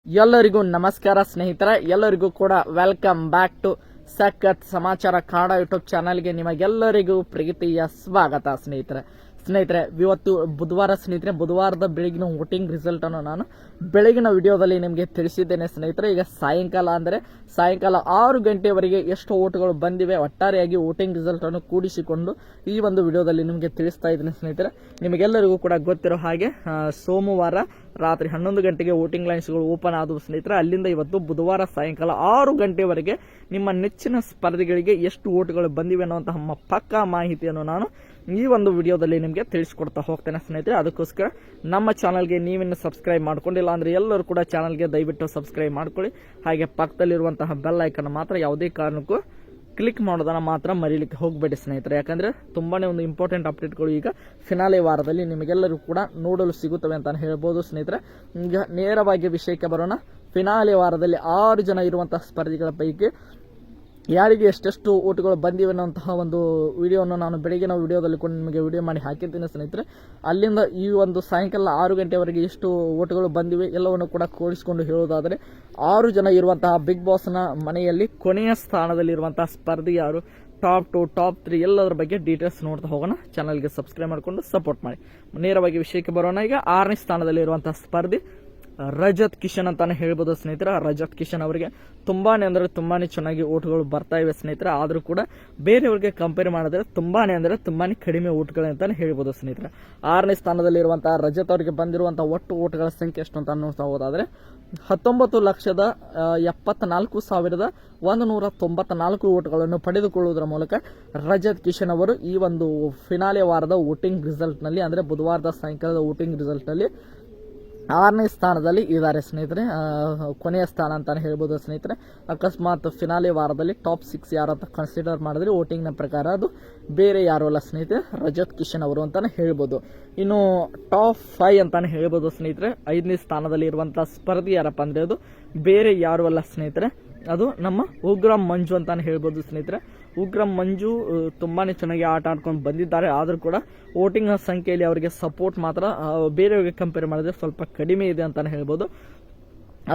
ಎಲ್ಲರಿಗೂ ನಮಸ್ಕಾರ ಸ್ನೇಹಿತರೆ, ಎಲ್ಲರಿಗೂ ಕೂಡ ವೆಲ್ಕಮ್ ಬ್ಯಾಕ್ ಟು ಸಖತ್ ಸಮಾಚಾರ ಕನ್ನಡ ಯೂಟ್ಯೂಬ್ ಚಾನಲ್ಗೆ ನಿಮಗೆಲ್ಲರಿಗೂ ಪ್ರೀತಿಯ ಸ್ವಾಗತ ಸ್ನೇಹಿತರೆ ಇವತ್ತು ಬುಧವಾರ ಸ್ನೇಹಿತರೆ. ಬುಧವಾರದ ಬೆಳಗಿನ ವೋಟಿಂಗ್ ರಿಸಲ್ಟ್ ಅನ್ನು ನಾನು ಬೆಳಗಿನ ವಿಡಿಯೋದಲ್ಲಿ ನಿಮಗೆ ತಿಳಿಸಿದ್ದೇನೆ ಸ್ನೇಹಿತರೆ. ಈಗ ಸಾಯಂಕಾಲ 6 ಗಂಟೆವರೆಗೆ ಎಷ್ಟು ಓಟ್ಗಳು ಬಂದಿವೆ ಒಟ್ಟಾರೆಯಾಗಿ ವೋಟಿಂಗ್ ರಿಸಲ್ಟ್ ಅನ್ನು ಕೂಡಿಸಿಕೊಂಡು ಈ ಒಂದು ವಿಡಿಯೋದಲ್ಲಿ ನಿಮಗೆ ತಿಳಿಸ್ತಾ ಇದ್ದೀನಿ ಸ್ನೇಹಿತರೆ. ನಿಮಗೆಲ್ಲರಿಗೂ ಕೂಡ ಗೊತ್ತಿರೋ ಹಾಗೆ ಸೋಮವಾರ ರಾತ್ರಿ 11 ಗಂಟೆಗೆ ವೋಟಿಂಗ್ ಲೈನ್ಸ್ಗಳು ಓಪನ್ ಆದವು ಸ್ನೇಹಿತರೆ. ಅಲ್ಲಿಂದ ಇವತ್ತು ಬುಧವಾರ ಸಾಯಂಕಾಲ 6 ಗಂಟೆವರೆಗೆ ನಿಮ್ಮ ನೆಚ್ಚಿನ ಸ್ಪರ್ಧಿಗಳಿಗೆ ಎಷ್ಟು ಓಟ್ಗಳು ಬಂದಿವೆ ಅನ್ನುವಂತಹ ಪಕ್ಕಾ ಮಾಹಿತಿಯನ್ನು ನಾನು ಈ ಒಂದು ವಿಡಿಯೋದಲ್ಲಿ ನಿಮಗೆ ತಿಳಿಸ್ಕೊಡ್ತಾ ಹೋಗ್ತೇನೆ ಸ್ನೇಹಿತರೆ. ಅದಕ್ಕೋಸ್ಕರ ನಮ್ಮ ಚಾನಲ್ಗೆ ನೀವಿನ್ನು ಸಬ್ಸ್ಕ್ರೈಬ್ ಮಾಡ್ಕೊಂಡಿಲ್ಲ ಅಂದರೆ ಎಲ್ಲರೂ ಕೂಡ ಚಾನಲ್ಗೆ ದಯವಿಟ್ಟು ಸಬ್ಸ್ಕ್ರೈಬ್ ಮಾಡ್ಕೊಳ್ಳಿ. ಹಾಗೆ ಪಕ್ಕದಲ್ಲಿರುವಂತಹ ಬೆಲ್ ಐಕನ್ ಮಾತ್ರ ಯಾವುದೇ ಕಾರಣಕ್ಕೂ ಕ್ಲಿಕ್ ಮಾಡೋದನ್ನು ಮಾತ್ರ ಮರೀಲಿಕ್ಕೆ ಹೋಗಬೇಡಿ ಸ್ನೇಹಿತರೆ. ಯಾಕಂದರೆ ತುಂಬಾ ಒಂದು ಇಂಪಾರ್ಟೆಂಟ್ ಅಪ್ಡೇಟ್ಗಳು ಈಗ ಫಿನಾಲೆ ವಾರದಲ್ಲಿ ನಿಮಗೆಲ್ಲರೂ ಕೂಡ ನೋಡಲು ಸಿಗುತ್ತವೆ ಅಂತ ಹೇಳ್ಬೋದು ಸ್ನೇಹಿತರೆ. ಈಗ ನೇರವಾಗಿ ವಿಷಯಕ್ಕೆ ಬರೋಣ. ಫಿನಾಲೆ ವಾರದಲ್ಲಿ 6 ಜನ ಇರುವಂತಹ ಸ್ಪರ್ಧಿಗಳ ಪೈಕಿ ಯಾರಿಗೆ ಎಷ್ಟೆಷ್ಟು ಓಟುಗಳು ಬಂದಿವೆ ಅನ್ನೋಂತಹ ಒಂದು ವಿಡಿಯೋವನ್ನು ನಾನು ಬೆಳಗಿನ ವಿಡಿಯೋದಲ್ಲಿ ಕೂಡ ನಿಮಗೆ ವಿಡಿಯೋ ಮಾಡಿ ಹಾಕಿರ್ತೀನಿ ಸ್ನೇಹಿತರೆ. ಅಲ್ಲಿಂದ ಈ ಒಂದು ಸಾಯಂಕಾಲ 6 ಗಂಟೆವರೆಗೆ ಎಷ್ಟು ಓಟುಗಳು ಬಂದಿವೆ ಎಲ್ಲವನ್ನು ಕೂಡ ಕೂಡಿಸಿಕೊಂಡು ಹೇಳೋದಾದರೆ 6 ಜನ ಇರುವಂತಹ ಬಿಗ್ ಬಾಸ್ನ ಮನೆಯಲ್ಲಿ ಕೊನೆಯ ಸ್ಥಾನದಲ್ಲಿರುವಂತಹ ಸ್ಪರ್ಧಿ ಯಾರು, ಟಾಪ್ 2 ಟಾಪ್ 3 ಎಲ್ಲದರ ಬಗ್ಗೆ ಡೀಟೇಲ್ಸ್ ನೋಡ್ತಾ ಹೋಗೋಣ. ಚಾನಲ್ಗೆ ಸಬ್ಸ್ಕ್ರೈಬ್ ಮಾಡಿಕೊಂಡು ಸಪೋರ್ಟ್ ಮಾಡಿ. ನೇರವಾಗಿ ವಿಷಯಕ್ಕೆ ಬರೋಣ. ಈಗ 6ನೇ ಸ್ಥಾನದಲ್ಲಿರುವಂತಹ ಸ್ಪರ್ಧಿ ರಜತ್ ಕಿಶನ್ ಅಂತಾನೆ ಹೇಳ್ಬೋದು ಸ್ನೇಹಿತರೆ. ರಜತ್ ಕಿಶನ್ ಅವರಿಗೆ ತುಂಬಾನೇ ಚೆನ್ನಾಗಿ ಓಟ್ಗಳು ಬರ್ತಾ ಇವೆ ಸ್ನೇಹಿತರೆ. ಆದರೂ ಕೂಡ ಬೇರೆಯವರಿಗೆ ಕಂಪೇರ್ ಮಾಡಿದ್ರೆ ತುಂಬಾನೇ ಕಡಿಮೆ ಓಟ್ಗಳು ಅಂತಾನೆ ಹೇಳ್ಬೋದು ಸ್ನೇಹಿತರೆ. 6ನೇ ಸ್ಥಾನದಲ್ಲಿರುವಂತಹ ರಜತ್ ಅವರಿಗೆ ಬಂದಿರುವಂತಹ ಒಟ್ಟು ಓಟ್ಗಳ ಸಂಖ್ಯೆ ಎಷ್ಟು ಅಂತ ನೋಡ್ತಾ ಹೋದಾದ್ರೆ 19,74,194 ಓಟ್ಗಳನ್ನು ಪಡೆದುಕೊಳ್ಳುವುದರ ಮೂಲಕ ರಜತ್ ಕಿಶನ್ ಅವರು ಈ ಒಂದು ಫಿನಾಲೆ ವಾರದ ವೋಟಿಂಗ್ ರಿಸಲ್ಟ್ ನಲ್ಲಿ ಅಂದ್ರೆ ಬುಧವಾರದ ಸಾಯಂಕಾಲದ ವೋಟಿಂಗ್ ರಿಸಲ್ಟ್ ನಲ್ಲಿ 6ನೇ ಸ್ಥಾನದಲ್ಲಿ ಇದ್ದಾರೆ ಸ್ನೇಹಿತರೆ. ಕೊನೆಯ ಸ್ಥಾನ ಅಂತಾನೆ ಹೇಳ್ಬೋದು ಸ್ನೇಹಿತರೆ. ಅಕಸ್ಮಾತ್ ಫಿನಾಲೆ ವಾರದಲ್ಲಿ ಟಾಪ್ 6 ಯಾರು ಅಂತ ಕನ್ಸಿಡರ್ ಮಾಡಿದ್ರೆ ವೋಟಿಂಗ್ನ ಪ್ರಕಾರ ಅದು ಬೇರೆ ಯಾರು ಅಲ್ಲ ಸ್ನೇಹಿತರೆ, ರಜತ್ ಕಿಶನ್ ಅವರು ಅಂತಾನೆ ಹೇಳ್ಬೋದು. ಇನ್ನು ಟಾಪ್ 5 ಅಂತಾನೆ ಹೇಳ್ಬೋದು ಸ್ನೇಹಿತರೆ. 5ನೇ ಸ್ಥಾನದಲ್ಲಿ ಇರುವಂತಹ ಸ್ಪರ್ಧಿ ಯಾರಪ್ಪ ಅಂದ್ರೆ ಅದು ಬೇರೆ ಯಾರು ಅಲ್ಲ ಸ್ನೇಹಿತರೆ, ಅದು ನಮ್ಮ ಉಗ್ರಂ ಮಂಜು ಅಂತಾನೆ ಹೇಳ್ಬೋದು ಸ್ನೇಹಿತರೆ. ಉಗ್ರಂ ಮಂಜು ತುಂಬಾನೇ ಚೆನ್ನಾಗಿ ಆಟ ಆಡ್ಕೊಂಡು ಬಂದಿದ್ದಾರೆ. ಆದರೂ ಕೂಡ ವೋಟಿಂಗ್ ಸಂಖ್ಯೆಯಲ್ಲಿ ಅವರಿಗೆ ಸಪೋರ್ಟ್ ಮಾತ್ರ ಬೇರೆಯವರಿಗೆ ಕಂಪೇರ್ ಮಾಡಿದ್ರೆ ಸ್ವಲ್ಪ ಕಡಿಮೆ ಇದೆ ಅಂತಾನೆ ಹೇಳ್ಬೋದು.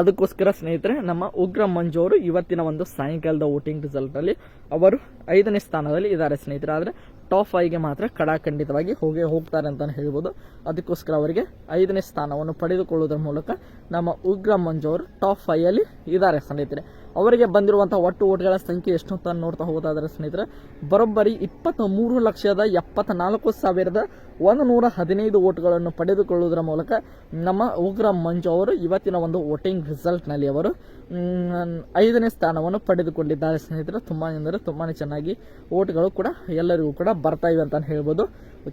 ಅದಕ್ಕೋಸ್ಕರ ಸ್ನೇಹಿತರೆ ನಮ್ಮ ಉಗ್ರಂ ಮಂಜು ಅವರು ಇವತ್ತಿನ ಒಂದು ಸಾಯಂಕಾಲದ ವೋಟಿಂಗ್ ರಿಸಲ್ಟ್ ಅಲ್ಲಿ ಅವರು 5ನೇ ಸ್ಥಾನದಲ್ಲಿ ಇದ್ದಾರೆ ಸ್ನೇಹಿತರೆ. ಆದರೆ ಟಾಪ್ 5ಗೆ ಮಾತ್ರ ಖಂಡಿತವಾಗಿ ಹೋಗ್ತಾರೆ ಅಂತಾನೆ ಹೇಳ್ಬೋದು. ಅದಕ್ಕೋಸ್ಕರ ಅವರಿಗೆ 5ನೇ ಸ್ಥಾನವನ್ನು ಪಡೆದುಕೊಳ್ಳುವುದರ ಮೂಲಕ ನಮ್ಮ ಉಗ್ರಂ ಮಂಜು ಅವರು ಟಾಪ್ 5 ಅಲ್ಲಿ ಇದ್ದಾರೆ ಸ್ನೇಹಿತರೆ. ಅವರಿಗೆ ಬಂದಿರುವಂತಹ ಒಟ್ಟು ಓಟ್ಗಳ ಸಂಖ್ಯೆ ಎಷ್ಟು ಅಂತ ನೋಡ್ತಾ ಹೋಗೋದಾದ್ರೆ ಸ್ನೇಹಿತರೆ ಬರೋಬ್ಬರಿ 23,74,115 ಓಟ್ಗಳನ್ನು ಪಡೆದುಕೊಳ್ಳುವುದರ ಮೂಲಕ ನಮ್ಮ ಉಗ್ರಂ ಮಂಜು ಅವರು ಇವತ್ತಿನ ಒಂದು ವೋಟಿಂಗ್ ರಿಸಲ್ಟ್ ನಲ್ಲಿ ಅವರು 5ನೇ ಸ್ಥಾನವನ್ನು ಪಡೆದುಕೊಂಡಿದ್ದಾರೆ ಸ್ನೇಹಿತರೆ. ತುಂಬಾನೇ ಚೆನ್ನಾಗಿ ಓಟ್ಗಳು ಕೂಡ ಎಲ್ಲರಿಗೂ ಕೂಡ ಬರ್ತಾ ಇವೆ ಅಂತ ಹೇಳ್ಬೋದು.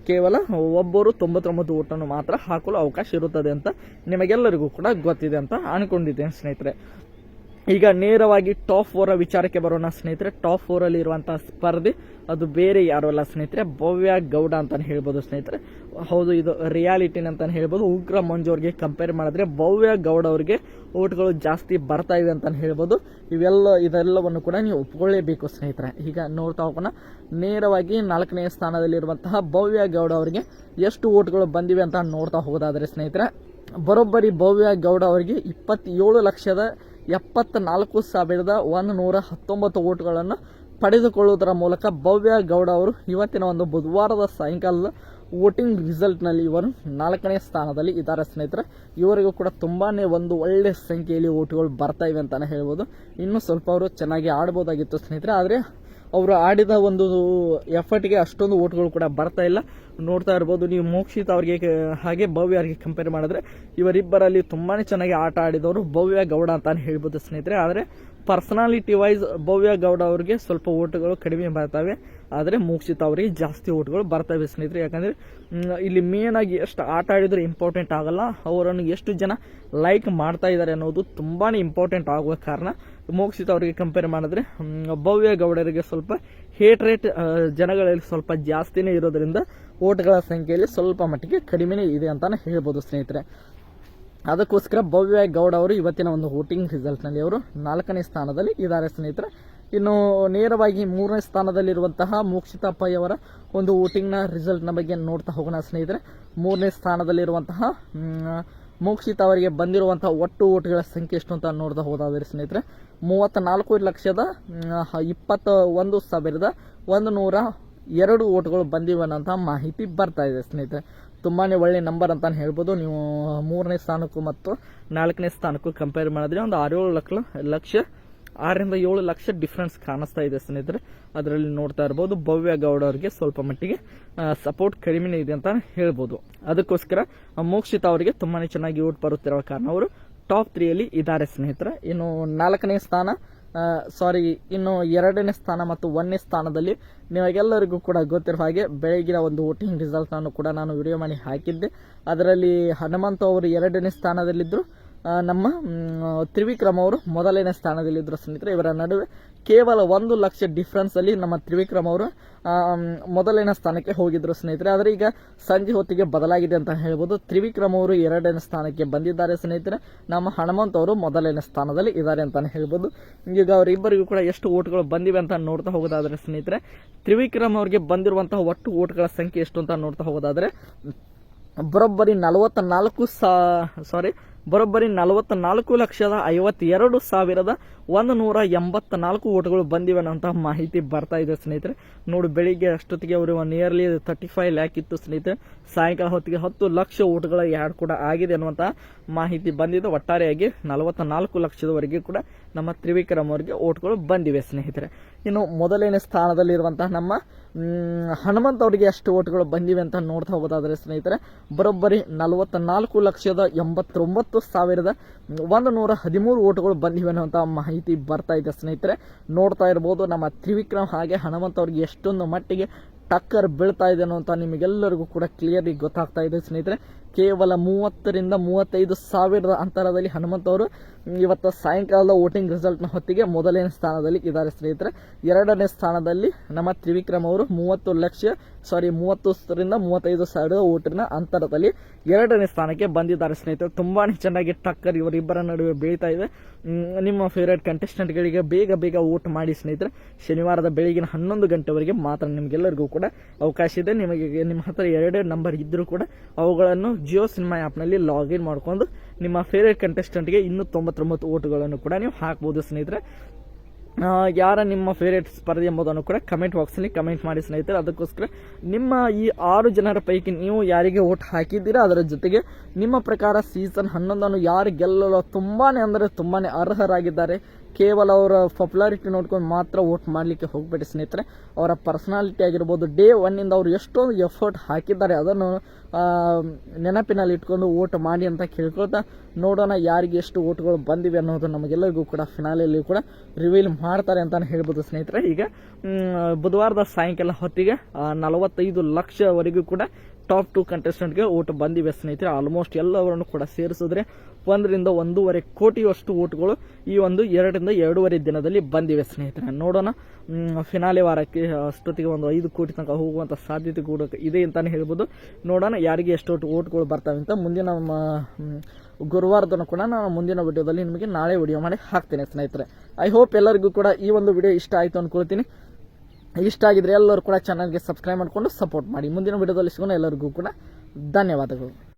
ಕೇವಲ ಒಬ್ಬರು 99 ಓಟನ್ನು ಮಾತ್ರ ಹಾಕಲು ಅವಕಾಶ ಇರುತ್ತದೆ ಅಂತ ನಿಮಗೆಲ್ಲರಿಗೂ ಕೂಡ ಗೊತ್ತಿದೆ ಅಂತ ಅನ್ಕೊಂಡಿದ್ದೇನೆ ಸ್ನೇಹಿತರೆ. ಈಗ ನೇರವಾಗಿ ಟಾಪ್ 4 ವಿಚಾರಕ್ಕೆ ಬರೋಣ ಸ್ನೇಹಿತರೆ. ಟಾಪ್ 4 ಅಲ್ಲಿ ಇರುವಂತಹ ಸ್ಪರ್ಧಿ ಅದು ಬೇರೆ ಯಾರು ಅಲ್ಲ ಸ್ನೇಹಿತರೆ, ಭವ್ಯ ಗೌಡ ಅಂತಾನೆ ಹೇಳ್ಬೋದು ಸ್ನೇಹಿತರೆ. ಹೌದು, ಇದು ರಿಯಾಲಿಟಿನ ಅಂತಾನೆ ಹೇಳ್ಬೋದು. ಉಗ್ರ ಮಂಜು ಅವರಿಗೆ ಕಂಪೇರ್ ಮಾಡಿದ್ರೆ ಭವ್ಯ ಗೌಡ ಅವರಿಗೆ ಓಟ್ಗಳು ಜಾಸ್ತಿ ಬರ್ತಾ ಇವೆ ಅಂತಾನೆ ಹೇಳ್ಬೋದು. ಇದೆಲ್ಲವನ್ನು ಕೂಡ ನೀವು ಒಪ್ಕೊಳ್ಳೇಬೇಕು ಸ್ನೇಹಿತರೆ. ಈಗ ನೋಡ್ತಾ ಹೋಗೋಣ. ನೇರವಾಗಿ 4ನೇ ಸ್ಥಾನದಲ್ಲಿರುವಂತಹ ಭವ್ಯ ಗೌಡ ಅವರಿಗೆ ಎಷ್ಟು ಓಟ್ಗಳು ಬಂದಿವೆ ಅಂತ ನೋಡ್ತಾ ಹೋಗೋದಾದ್ರೆ ಸ್ನೇಹಿತರೆ ಬರೋಬ್ಬರಿ ಭವ್ಯ ಗೌಡ ಅವರಿಗೆ 27,74,119 ಓಟ್ಗಳನ್ನು ಪಡೆದುಕೊಳ್ಳುವುದರ ಮೂಲಕ ಭವ್ಯ ಗೌಡ ಅವರು ಇವತ್ತಿನ ಒಂದು ಬುಧವಾರದ ಸಾಯಂಕಾಲದ ವೋಟಿಂಗ್ ರಿಸಲ್ಟ್ ನಲ್ಲಿ ಇವರು 4ನೇ ಸ್ಥಾನದಲ್ಲಿ ಇದ್ದಾರೆ ಸ್ನೇಹಿತರೆ. ಇವರಿಗೂ ಕೂಡ ತುಂಬಾನೇ ಒಂದು ಒಳ್ಳೆ ಸಂಖ್ಯೆಯಲ್ಲಿ ಓಟುಗಳು ಬರ್ತಾ ಇವೆ ಅಂತಾನೆ ಹೇಳ್ಬೋದು. ಇನ್ನು ಸ್ವಲ್ಪ ಅವರು ಚೆನ್ನಾಗಿ ಆಡಬಹುದಾಗಿತ್ತು ಸ್ನೇಹಿತರೆ, ಆದರೆ ಅವರು ಆಡಿದ ಒಂದು ಎಫರ್ಟ್ಗೆ ಅಷ್ಟೊಂದು ಓಟ್ಗಳು ಕೂಡ ಬರ್ತಾ ಇಲ್ಲ. ನೋಡ್ತಾ ಇರ್ಬೋದು ನೀವು ಮೋಕ್ಷಿತ್ ಅವರಿಗೆ ಹಾಗೆ ಭವ್ಯ ಅವರಿಗೆ ಕಂಪೇರ್ ಮಾಡಿದ್ರೆ ಇವರಿಬ್ಬರಲ್ಲಿ ತುಂಬಾನೇ ಚೆನ್ನಾಗಿ ಆಟ ಆಡಿದವರು ಭವ್ಯ ಗೌಡ ಅಂತಾನೆ ಹೇಳ್ಬೋದು ಸ್ನೇಹಿತರೆ. ಆದರೆ ಪರ್ಸನಾಲಿಟಿ ವೈಸ್ ಭವ್ಯ ಗೌಡ ಅವರಿಗೆ ಸ್ವಲ್ಪ ಓಟುಗಳು ಕಡಿಮೆ ಬರ್ತವೆ, ಆದರೆ ಮೋಕ್ಷಿತ್ ಅವರಿಗೆ ಜಾಸ್ತಿ ಓಟ್ಗಳು ಬರ್ತವೆ ಸ್ನೇಹಿತರೆ. ಯಾಕಂದ್ರೆ ಇಲ್ಲಿ ಮೇನ್ ಆಗಿ ಎಷ್ಟು ಆಟ ಆಡಿದ್ರೆ ಇಂಪಾರ್ಟೆಂಟ್ ಆಗಲ್ಲ, ಅವರನ್ನು ಎಷ್ಟು ಜನ ಲೈಕ್ ಮಾಡ್ತಾ ಇದ್ದಾರೆ ಅನ್ನೋದು ತುಂಬಾನೇ ಇಂಪಾರ್ಟೆಂಟ್ ಆಗುವ ಕಾರಣ ಮೋಕ್ಷಿತ್ ಅವರಿಗೆ ಕಂಪೇರ್ ಮಾಡಿದ್ರೆ ಭವ್ಯ ಗೌಡರಿಗೆ ಸ್ವಲ್ಪ ಹೇಟ್ ರೇಟ್ ಜನಗಳಲ್ಲಿ ಸ್ವಲ್ಪ ಜಾಸ್ತಿನೇ ಇರೋದ್ರಿಂದ ಓಟ್ಗಳ ಸಂಖ್ಯೆಯಲ್ಲಿ ಸ್ವಲ್ಪ ಮಟ್ಟಿಗೆ ಕಡಿಮೆನೇ ಇದೆ ಅಂತಾನೆ ಹೇಳ್ಬೋದು ಸ್ನೇಹಿತರೆ. ಅದಕ್ಕೋಸ್ಕರ ಭವ್ಯ ಗೌಡ ಅವರು ಇವತ್ತಿನ ಒಂದು ವೋಟಿಂಗ್ ರಿಸಲ್ಟ್ ನಲ್ಲಿ ಅವರು 4ನೇ ಸ್ಥಾನದಲ್ಲಿ ಇದ್ದಾರೆ ಸ್ನೇಹಿತರೆ. ಇನ್ನು ನೇರವಾಗಿ 3ನೇ ಸ್ಥಾನದಲ್ಲಿರುವಂತಹ ಮೋಕ್ಷಿತ ಪೈ ಅವರ ಒಂದು ವೋಟಿಂಗ್ನ ರಿಸಲ್ಟ್ನ ಬಗ್ಗೆ ನೋಡ್ತಾ ಹೋಗೋಣ ಸ್ನೇಹಿತರೆ. 3ನೇ ಸ್ಥಾನದಲ್ಲಿರುವಂತಹ ಮೋಕ್ಷಿತ್ ಅವರಿಗೆ ಬಂದಿರುವಂತಹ ಒಟ್ಟು ಓಟ್ಗಳ ಸಂಖ್ಯೆ ಎಷ್ಟು ಅಂತ ನೋಡ್ತಾ ಹೋದಾದ್ರೆ ಸ್ನೇಹಿತರೆ 34,21,102 ಓಟ್ಗಳು ಬಂದಿವೆ ಅನ್ನೋಂಥ ಮಾಹಿತಿ ಬರ್ತಾ ಇದೆ ಸ್ನೇಹಿತರೆ. ತುಂಬಾನೇ ಒಳ್ಳೆ ನಂಬರ್ ಅಂತ ಹೇಳ್ಬೋದು. ನೀವು 3ನೇ ಸ್ಥಾನಕ್ಕೂ ಮತ್ತು 4ನೇ ಸ್ಥಾನಕ್ಕೂ ಕಂಪೇರ್ ಮಾಡಿದ್ರೆ ಒಂದು 6-7 ಲಕ್ಷ ಡಿಫ್ರೆನ್ಸ್ ಕಾಣಿಸ್ತಾ ಇದೆ ಸ್ನೇಹಿತರೆ. ಅದರಲ್ಲಿ ನೋಡ್ತಾ ಇರ್ಬೋದು ಭವ್ಯ ಗೌಡ ಅವರಿಗೆ ಸ್ವಲ್ಪ ಮಟ್ಟಿಗೆ ಸಪೋರ್ಟ್ ಕಡಿಮೆ ಇದೆ ಅಂತ ಹೇಳ್ಬೋದು. ಅದಕ್ಕೋಸ್ಕರ ಮೋಕ್ಷಿತ್ ಅವರಿಗೆ ತುಂಬಾನೇ ಚೆನ್ನಾಗಿ ಓಟ್ ಬರುತ್ತಿರುವ ಕಾರಣ ಅವರು ಟಾಪ್ 3 ಇದ್ದಾರೆ ಸ್ನೇಹಿತರೆ. ಇನ್ನು 4ನೇ ಸ್ಥಾನ ಇನ್ನು 2ನೇ ಸ್ಥಾನ ಮತ್ತು 1ನೇ ಸ್ಥಾನದಲ್ಲಿ ನಿಮಗೆಲ್ಲರಿಗೂ ಕೂಡ ಗೊತ್ತಿರುವ ಹಾಗೆ ಬೆಳಗಿನ ಒಂದು ವೋಟಿಂಗ್ ರಿಸಲ್ಟ್ ಅನ್ನು ಕೂಡ ನಾನು ವಿಡಿಯೋ ಮಾಡಿ ಹಾಕಿದ್ದೆ. ಅದರಲ್ಲಿ ಹನುಮಂತ ಅವರು 2ನೇ ಸ್ಥಾನದಲ್ಲಿದ್ದರು, ನಮ್ಮ ತ್ರಿವಿಕ್ರಮ್ ಅವರು 1ನೇ ಸ್ಥಾನದಲ್ಲಿದ್ದರು ಸ್ನೇಹಿತರೆ. ಇವರ ನಡುವೆ ಕೇವಲ 1 ಲಕ್ಷ ಡಿಫ್ರೆನ್ಸ್ ಅಲ್ಲಿ ನಮ್ಮ ತ್ರಿವಿಕ್ರಮ್ ಅವರು 1ನೇ ಸ್ಥಾನಕ್ಕೆ ಹೋಗಿದ್ರು ಸ್ನೇಹಿತರೆ. ಆದರೆ ಈಗ ಸಂಜೆ ಹೊತ್ತಿಗೆ ಬದಲಾಗಿದೆ ಅಂತ ಹೇಳ್ಬೋದು. ತ್ರಿವಿಕ್ರಮ್ ಅವರು 2ನೇ ಸ್ಥಾನಕ್ಕೆ ಬಂದಿದ್ದಾರೆ ಸ್ನೇಹಿತರೆ. ನಮ್ಮ ಹನುಮಂತ್ ಅವರು 1ನೇ ಸ್ಥಾನದಲ್ಲಿ ಇದ್ದಾರೆ ಅಂತಾನೆ ಹೇಳ್ಬೋದು. ಈಗ ಅವರಿಬ್ಬರಿಗೂ ಕೂಡ ಎಷ್ಟು ಓಟ್ಗಳು ಬಂದಿವೆ ಅಂತ ನೋಡ್ತಾ ಹೋಗೋದಾದ್ರೆ ಸ್ನೇಹಿತರೆ, ತ್ರಿವಿಕ್ರಮ್ ಅವರಿಗೆ ಬಂದಿರುವಂತಹ ಒಟ್ಟು ಓಟ್ಗಳ ಸಂಖ್ಯೆ ಎಷ್ಟು ಅಂತ ನೋಡ್ತಾ ಹೋಗೋದಾದ್ರೆ ಬರೋಬ್ಬರಿ 44,52,184 ಓಟ್ಗಳು ಬಂದಿವೆ ಅನ್ನೋಂತಹ ಮಾಹಿತಿ ಬರ್ತಾ ಇದೆ ಸ್ನೇಹಿತರೆ. ನೋಡಿ, ಬೆಳಿಗ್ಗೆ ಅಷ್ಟೊತ್ತಿಗೆ ಅವರು ನಿಯರ್ಲಿ 35 ಲ್ಯಾಕ್ ಇತ್ತು ಸ್ನೇಹಿತರೆ. ಸಾಯಂಕಾಲ ಹೊತ್ತಿಗೆ 10 ಲಕ್ಷ ಓಟ್ಗಳ ಯಾಡ್ ಕೂಡ ಆಗಿದೆ ಅನ್ನುವಂತಹ ಮಾಹಿತಿ ಬಂದಿದೆ. ಒಟ್ಟಾರೆಯಾಗಿ 44 ಲಕ್ಷದವರೆಗೆ ಕೂಡ ನಮ್ಮ ತ್ರಿವಿಕ್ರಮ್ ಅವರಿಗೆ ಓಟ್ಗಳು ಬಂದಿವೆ ಸ್ನೇಹಿತರೆ. ಇನ್ನು 1ನೇ ಸ್ಥಾನದಲ್ಲಿರುವಂತಹ ನಮ್ಮ ಹನುಮಂತ್ ಅವರಿಗೆ ಎಷ್ಟು ಓಟ್ಗಳು ಬಂದಿವೆ ಅಂತ ನೋಡ್ತಾ ಹೋಗೋದಾದ್ರೆ ಸ್ನೇಹಿತರೆ ಬರೋಬ್ಬರಿ 44,89,113 ಓಟ್ಗಳು ಬಂದಿವೆ ಅನ್ನುವಂತಹ ಮಾಹಿತಿ ಬರ್ತಾ ಇದೆ ಸ್ನೇಹಿತರೆ. ನೋಡ್ತಾ ಇರಬಹುದು ನಮ್ಮ ತ್ರಿವಿಕ್ರಮ್ ಹಾಗೆ ಹನುಮಂತ್ ಅವರಿಗೆ ಎಷ್ಟೊಂದು ಮಟ್ಟಿಗೆ ಟಕ್ಕರ್ ಬೀಳ್ತಾ ಇದೆ ಅನ್ನುವಂತ ನಿಮಗೆಲ್ಲರಿಗೂ ಕೂಡ ಕ್ಲಿಯರ್ಲಿ ಗೊತ್ತಾಗ್ತಾ ಇದೆ ಸ್ನೇಹಿತರೆ. ಕೇವಲ 30,000-35,000 ಸಾವಿರದ ಅಂತರದಲ್ಲಿ ಹನುಮಂತ್ ಅವರು ಇವತ್ತು ಸಾಯಂಕಾಲದ ವೋಟಿಂಗ್ ರಿಸಲ್ಟ್ನ ಹೊತ್ತಿಗೆ 1ನೇ ಸ್ಥಾನದಲ್ಲಿ ಇದ್ದಾರೆ ಸ್ನೇಹಿತರೆ. 2ನೇ ಸ್ಥಾನದಲ್ಲಿ ನಮ್ಮ ತ್ರಿವಿಕ್ರಮ್ ಅವರು 30,35,000 ಓಟಿನ ಅಂತರದಲ್ಲಿ 2ನೇ ಸ್ಥಾನಕ್ಕೆ ಬಂದಿದ್ದಾರೆ ಸ್ನೇಹಿತರೆ. ತುಂಬಾನೇ ಚೆನ್ನಾಗಿ ಟಕ್ಕರ್ ಇವರಿಬ್ಬರ ನಡುವೆ ಬೀಳ್ತಾ ಇದೆ. ನಿಮ್ಮ ಫೇವರೇಟ್ ಕಂಟೆಸ್ಟೆಂಟ್ಗಳಿಗೆ ಬೇಗ ವೋಟ್ ಮಾಡಿ ಸ್ನೇಹಿತರೆ. ಶನಿವಾರದ ಬೆಳಗಿನ 11 ಗಂಟೆವರೆಗೆ ಮಾತ್ರ ನಿಮಗೆಲ್ಲರಿಗೂ ಕೂಡ ಅವಕಾಶ ಇದೆ. ನಿಮಗೆ ನಿಮ್ಮ ಹತ್ರ 2 ನಂಬರ್ ಇದ್ರೂ ಕೂಡ ಅವುಗಳನ್ನು ಜಿಯೋ ಸಿನಿಮಾ ಆ್ಯಪ್ನಲ್ಲಿ ಲಾಗಿನ್ ಮಾಡಿಕೊಂಡು ನಿಮ್ಮ ಫೇವರೇಟ್ ಕಂಟೆಸ್ಟೆಂಟ್ಗೆ ಇನ್ನೂ 99 ಓಟುಗಳನ್ನು ಕೂಡ ನೀವು ಹಾಕ್ಬೋದು ಸ್ನೇಹಿತರೆ. ಯಾರ ನಿಮ್ಮ ಫೇವರೇಟ್ ಸ್ಪರ್ಧೆ ಎಂಬುದನ್ನು ಕೂಡ ಕಮೆಂಟ್ ಬಾಕ್ಸಲ್ಲಿ ಕಮೆಂಟ್ ಮಾಡಿ ಸ್ನೇಹಿತರೆ. ಅದಕ್ಕೋಸ್ಕರ ನಿಮ್ಮ ಈ 6 ಜನರ ಪೈಕಿ ನೀವು ಯಾರಿಗೆ ಓಟ್ ಹಾಕಿದ್ದೀರಾ, ಅದರ ಜೊತೆಗೆ ನಿಮ್ಮ ಪ್ರಕಾರ ಸೀಸನ್ 11 ಯಾರು ಗೆಲ್ಲಲು ತುಂಬಾನೇ ಅರ್ಹರಾಗಿದ್ದಾರೆ, ಕೇವಲ ಅವರ ಪಾಪ್ಯುಲಾರಿಟಿ ನೋಡ್ಕೊಂಡು ಮಾತ್ರ ವೋಟ್ ಮಾಡಲಿಕ್ಕೆ ಹೋಗಬೇಡಿ ಸ್ನೇಹಿತರೆ. ಅವರ ಪರ್ಸನಾಲಿಟಿ ಆಗಿರ್ಬೋದು, ಡೇ 1 ಇಂದ ಅವರು ಎಷ್ಟೊಂದು ಎಫರ್ಟ್ ಹಾಕಿದ್ದಾರೆ ಅದನ್ನು ನೆನಪಿನಲ್ಲಿ ಇಟ್ಕೊಂಡು ವೋಟ್ ಮಾಡಿ ಅಂತ ಕೇಳ್ಕೊಳ್ತಾ ನೋಡೋಣ ಯಾರಿಗೆ ಎಷ್ಟು ವೋಟ್ಗಳು ಬಂದಿವೆ ಅನ್ನೋದು ನಮಗೆಲ್ಲರಿಗೂ ಕೂಡ ಫಿನಾಲೆಯಲ್ಲಿ ಕೂಡ ರಿವೀಲ್ ಮಾಡ್ತಾರೆ ಅಂತಾನೆ ಹೇಳ್ಬೋದು ಸ್ನೇಹಿತರೆ. ಈಗ ಬುಧವಾರದ ಸಾಯಂಕಾಲ ಹೊತ್ತಿಗೆ 45 ಲಕ್ಷವರೆಗೂ ಕೂಡ ಟಾಪ್ 2 ಕಂಟೆಸ್ಟೆಂಟ್ಗೆ ಓಟ್ ಬಂದಿವೆ ಸ್ನೇಹಿತರೆ. ಆಲ್ಮೋಸ್ಟ್ ಎಲ್ಲವರನ್ನು ಕೂಡ ಸೇರಿಸಿದ್ರೆ 1ರಿಂದ 1.5 ಕೋಟಿಯಷ್ಟು ಓಟ್ಗಳು ಈ ಒಂದು 2ರಿಂದ 2.5 ದಿನದಲ್ಲಿ ಬಂದಿವೆ ಸ್ನೇಹಿತರೆ. ನೋಡೋಣ ಫಿನಾಲೆ ವಾರಕ್ಕೆ ಅಷ್ಟೊತ್ತಿಗೆ ಒಂದು 5 ಕೋಟಿ ತನಕ ಹೋಗುವಂತ ಸಾಧ್ಯತೆ ಕೂಡ ಇದೆ ಅಂತಾನೆ ಹೇಳ್ಬೋದು. ನೋಡೋಣ ಯಾರಿಗೆ ಎಷ್ಟು ಓಟ್ಗಳು ಬರ್ತವೆ ಅಂತ ಮುಂದಿನ ಗುರುವಾರದನ್ನು ಕೂಡ ನಾನು ಮುಂದಿನ ವಿಡಿಯೋದಲ್ಲಿ ನಿಮಗೆ ನಾಳೆ ವಿಡಿಯೋ ಮಾಡಿ ಹಾಕ್ತೇನೆ ಸ್ನೇಹಿತರೆ. ಐ ಹೋಪ್ ಎಲ್ಲರಿಗೂ ಕೂಡ ಈ ಒಂದು ವಿಡಿಯೋ ಇಷ್ಟ ಆಯಿತು ಅನ್ಕೊಳ್ತೀನಿ. ಇಷ್ಟ ಆಗಿದ್ರೆ ಎಲ್ಲರೂ ಕೂಡ ಚಾನಲ್ಗೆ ಸಬ್ಸ್ಕ್ರೈಬ್ ಮಾಡಿಕೊಂಡು ಸಪೋರ್ಟ್ ಮಾಡಿ. ಮುಂದಿನ ವಿಡಿಯೋದಲ್ಲಿ ಸಿಗೋಣ. ಎಲ್ಲರಿಗೂ ಕೂಡ ಧನ್ಯವಾದಗಳು.